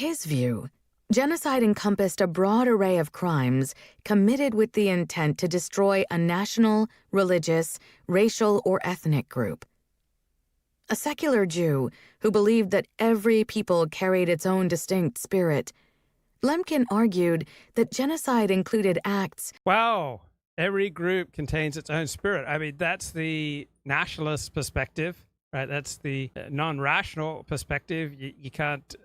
His view, genocide encompassed a broad array of crimes committed with the intent to destroy a national, religious, racial, or ethnic group. A secular Jew who believed that every people carried its own distinct spirit, Lemkin argued that genocide included acts. Wow, every group contains its own spirit. I mean, that's the nationalist perspective, right? That's the non-rational perspective. You can't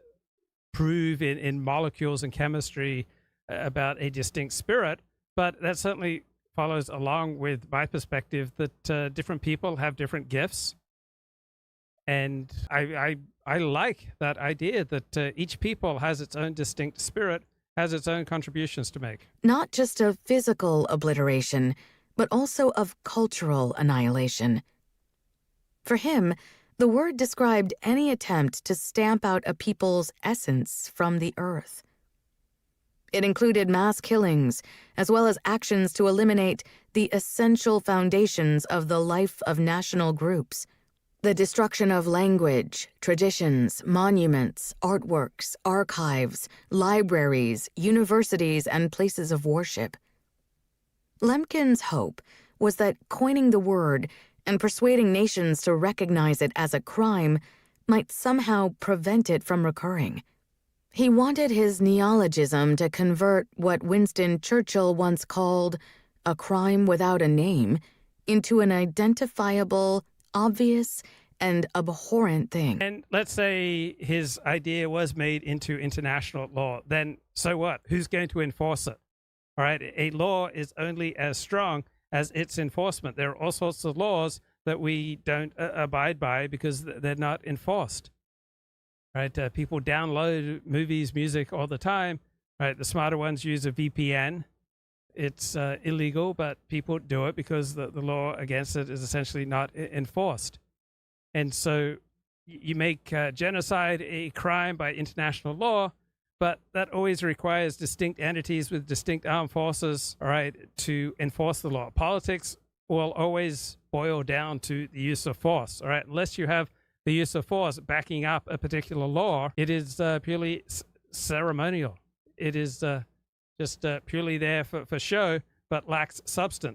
prove in molecules and chemistry about a distinct spirit, but that certainly follows along with my perspective that different people have different gifts. And I like that idea that each people has its own distinct spirit, has its own contributions to make. Not just of physical obliteration, but also of cultural annihilation. For him, the word described any attempt to stamp out a people's essence from the earth. It included mass killings, as well as actions to eliminate the essential foundations of the life of national groups. The destruction of language, traditions, monuments, artworks, archives, libraries, universities, and places of worship. Lemkin's hope was that coining the word and persuading nations to recognize it as a crime might somehow prevent it from recurring. He wanted his neologism to convert what Winston Churchill once called a crime without a name into an identifiable, obvious, and abhorrent thing. And let's say his idea was made into international law, then so what? Who's going to enforce it? All right, a law is only as strong as its enforcement. There are all sorts of laws that we don't abide by because they're not enforced. Right? People download movies, music all the time. Right? The smarter ones use a VPN. It's illegal, but people do it because the law against it is essentially not enforced. And so you make genocide a crime by international law, but that always requires distinct entities with distinct armed forces, all right, to enforce the law. Politics will always boil down to the use of force, all right? Unless you have the use of force backing up a particular law, it is purely ceremonial. It is just purely there for show, but lacks substance.